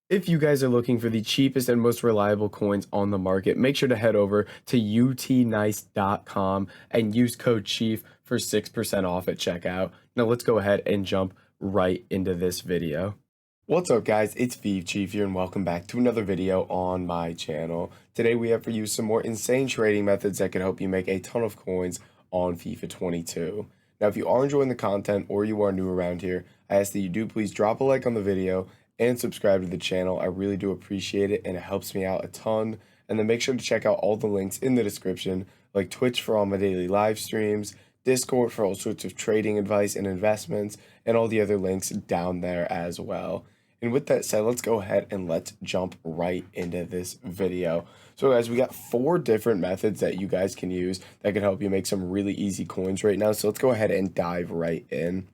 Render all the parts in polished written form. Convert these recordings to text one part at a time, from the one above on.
If you guys are looking for the cheapest and most reliable coins on the market, make sure to head over to utnice.com and use code CHIEF for 6% off at checkout. Now let's go ahead and jump right into this video. What's up guys, it's Chief here and welcome back to another video on my channel. Today we have for you some more insane trading methods that can help you make a ton of coins on FIFA 22. Now if you are enjoying the content or you are new around here, I ask that you do please drop a like on the video and subscribe to the channel. I really do appreciate it and it helps me out a ton. And then make sure to check out all the links in the description, like Twitch for all my daily live streams, Discord for all sorts of trading advice and investments, and all the other links down there as well. And with that said, let's go ahead and let's jump right into this video. So guys, we got 4 different methods that you guys can use that can help you make some really easy coins right now. So let's go ahead and dive right in.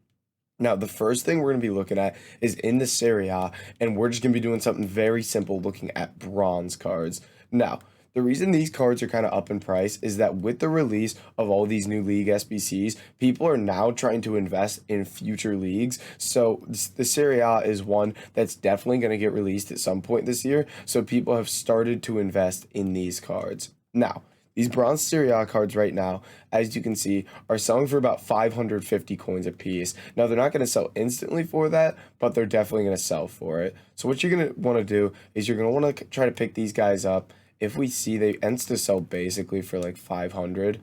Now, the first thing we're going to be looking at is in the Serie A, and we're just going to be doing something very simple, looking at bronze cards. Now, the reason these cards are kind of up in price is that with the release of all these new league SBCs, people are now trying to invest in future leagues. So the Serie A is one that's definitely going to get released at some point this year. So people have started to invest in these cards. Now, these bronze Serie A cards right now, as you can see, are selling for about 550 coins a piece. Now, they're not going to sell instantly for that, but they're definitely going to sell for it. So what you're going to want to do is you're going to want to try to pick these guys up. If we see they ends to sell basically for like 500,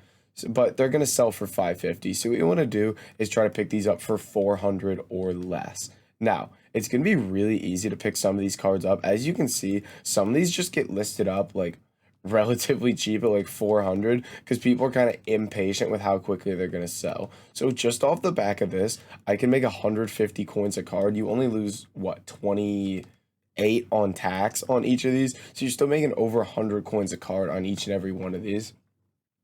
but they're going to sell for 550. So what you want to do is try to pick these up for 400 or less. Now, it's going to be really easy to pick some of these cards up. As you can see, some of these just get listed up like relatively cheap at like 400 because people are kind of impatient with how quickly they're going to sell. So just off the back of this, I can make 150 coins a card. You only lose what, 28 on tax on each of these, so you're still making over 100 coins a card on each and every one of these.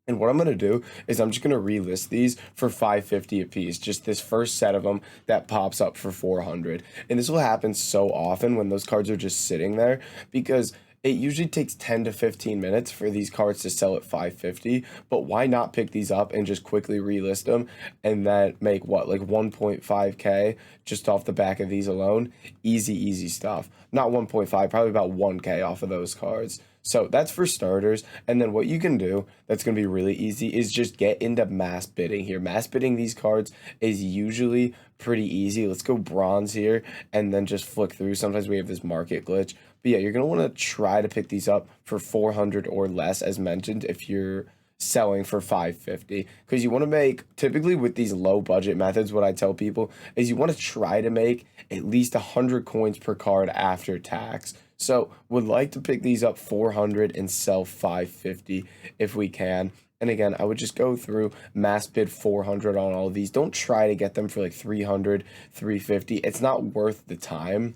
And what I'm going to do is I'm just going to relist these for 550 a piece, just this first set of them that pops up for 400. And this will happen so often when those cards are just sitting there, because it usually takes 10 to 15 minutes for these cards to sell at 550, but why not pick these up and just quickly relist them and then make what, like 1.5k just off the back of these alone? Easy stuff. Not 1.5, probably about 1k off of those cards. So that's for starters. And then what you can do that's going to be really easy is just get into mass bidding here. Mass bidding these cards is usually pretty easy. Let's go bronze here and then just flick through. Sometimes we have this market glitch. But yeah, you're going to want to try to pick these up for 400 or less, as mentioned, if you're selling for 550, because you want to make, typically with these low budget methods, what I tell people is you want to try to make at least 100 coins per card after tax. So would like to pick these up 400 and sell 550 if we can. And again, I would just go through mass bid 400 on all of these. Don't try to get them for like 300, 350. It's not worth the time.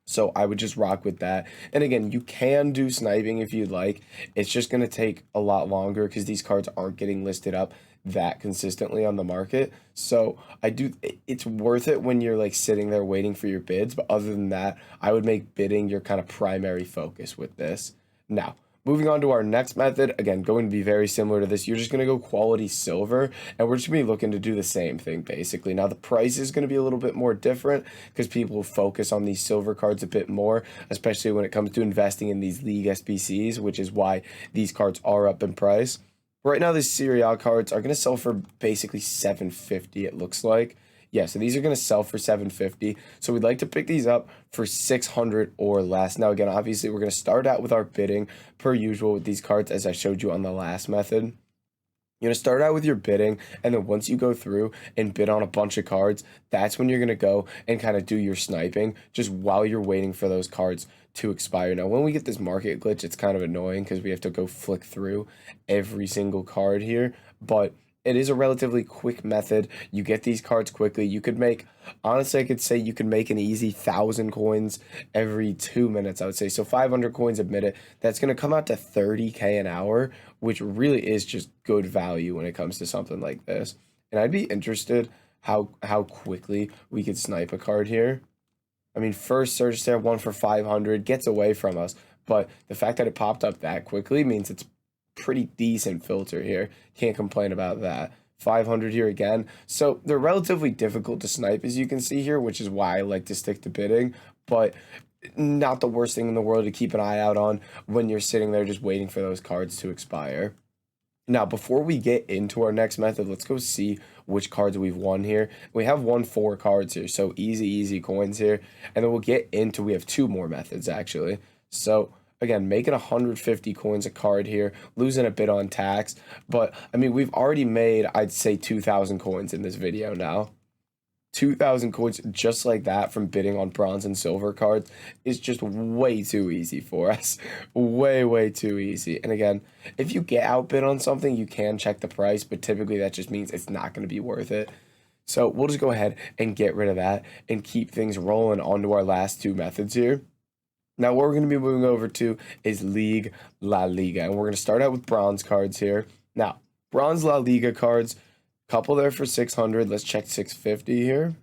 So I would just rock with that. And again, you can do sniping if you'd like. It's just going to take a lot longer because these cards aren't getting listed up that consistently on the market. So it's worth it when you're like sitting there waiting for your bids. But other than that, I would make bidding your kind of primary focus with this. Now, moving on to our next method, again, going to be very similar to this. You're just going to go quality silver, and we're just going to be looking to do the same thing, basically. Now, the price is going to be a little bit more different because people focus on these silver cards a bit more, especially when it comes to investing in these league SBCs, which is why these cards are up in price. Right now, these Serie A cards are going to sell for basically 750, it looks like. Yeah, so these are going to sell for 750. So we'd like to pick these up for 600 or less. Now, again, obviously, we're going to start out with our bidding per usual with these cards, as I showed you on the last method. You're going to start out with your bidding, and then once you go through and bid on a bunch of cards, that's when you're going to go and kind of do your sniping just while you're waiting for those cards to expire. Now, when we get this market glitch, it's kind of annoying because we have to go flick through every single card here, but it is a relatively quick method. You get these cards quickly. You could make, honestly, I could say you could make an easy 1,000 coins every 2 minutes, I would say. So 500 coins a minute. That's going to come out to 30k an hour, which really is just good value when it comes to something like this. And I'd be interested how quickly we could snipe a card here. I mean, first search there, one for 500, gets away from us. But the fact that it popped up that quickly means it's pretty decent filter here. Can't complain about that. 500 here again. So they're relatively difficult to snipe, as you can see here, which is why I like to stick to bidding. But not the worst thing in the world to keep an eye out on when you're sitting there just waiting for those cards to expire. Now, before we get into our next method, let's go see which cards we've won here. We have won 4 cards here, so easy coins here. And then we'll get into, we have 2 more methods, actually. So, again, making 150 coins a card here, losing a bit on tax. But, I mean, we've already made, I'd say, 2,000 coins in this video now. 2,000 coins just like that from bidding on bronze and silver cards is just way too easy for us. Way too easy. And again, if you get outbid on something, you can check the price, but typically that just means it's not going to be worth it. So we'll just go ahead and get rid of that and keep things rolling onto our last 2 methods here. Now, what we're going to be moving over to is League La Liga, and we're going to start out with bronze cards here. Now, bronze La Liga cards, couple there for 600. Let's check 650 here.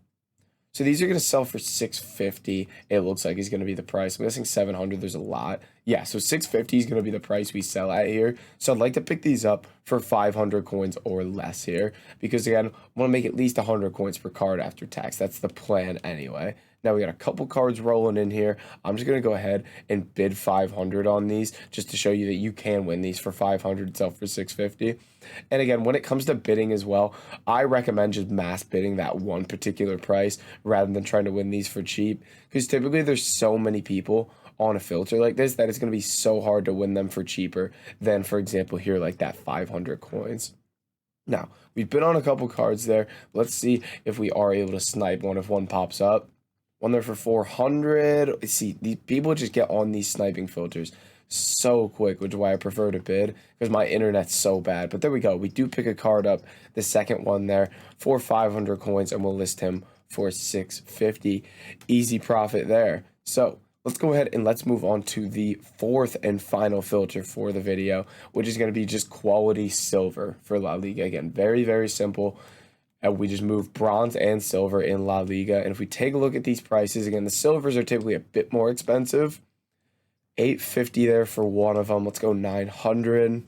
So these are going to sell for 650. It looks like is going to be the price. I'm guessing 700. There's a lot. Yeah, so 650 is going to be the price we sell at here. So I'd like to pick these up for 500 coins or less here. Because, again, I want to make at least 100 coins per card after tax. That's the plan anyway. Now we got a couple cards rolling in here. I'm just going to go ahead and bid 500 on these just to show you that you can win these for 500, sell for 650. And again, when it comes to bidding as well, I recommend just mass bidding that one particular price rather than trying to win these for cheap. Because typically there's so many people on a filter like this that it's going to be so hard to win them for cheaper than, for example, here like that 500 coins. Now, we've bid on a couple cards there. Let's see if we are able to snipe one if one pops up. One there for 400. See, these people just get on these sniping filters so quick, which is why I prefer to bid because my internet's so bad. But there we go. We do pick a card up, the second one there for 500 coins, and we'll list him for 650. Easy profit there. So let's go ahead and let's move on to the 4th and final filter for the video, which is going to be just quality silver for La Liga. Again, very simple. And we just move bronze and silver in La Liga. And if we take a look at these prices, again, the silvers are typically a bit more expensive. 850 there for one of them. Let's go 900.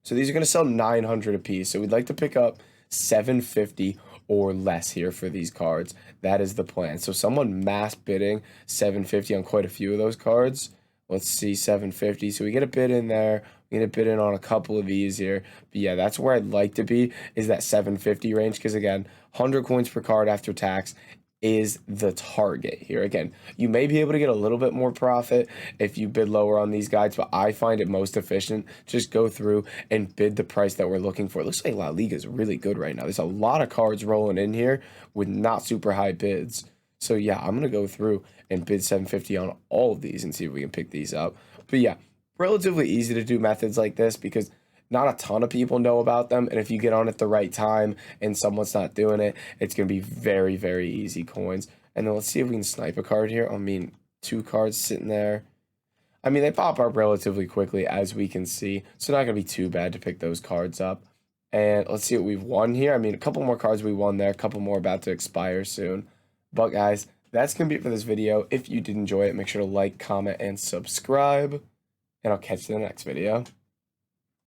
So these are going to sell 900 a piece. So we'd like to pick up 750 or less here for these cards. That is the plan. So someone mass bidding 750 on quite a few of those cards. Let's see, 750. So we get a bid in there. We get a bid in on a couple of these here. But yeah, that's where I'd like to be, is that 750 range. Because again, 100 coins per card after tax is the target here. Again, you may be able to get a little bit more profit if you bid lower on these guides, but I find it most efficient. Just go through and bid the price that we're looking for. It looks like La Liga is really good right now. There's a lot of cards rolling in here with not super high bids. So yeah, I'm going to go through and bid 750 on all of these and see if we can pick these up. But yeah, relatively easy to do methods like this because not a ton of people know about them. And if you get on at the right time and someone's not doing it, it's going to be very easy coins. And then let's see if we can snipe a card here. I mean, 2 cards sitting there. I mean, they pop up relatively quickly, as we can see. So not going to be too bad to pick those cards up. And let's see what we've won here. I mean, a couple more cards we won there. A couple more about to expire soon. But guys, that's going to be it for this video. If you did enjoy it, make sure to like, comment, and subscribe. And I'll catch you in the next video.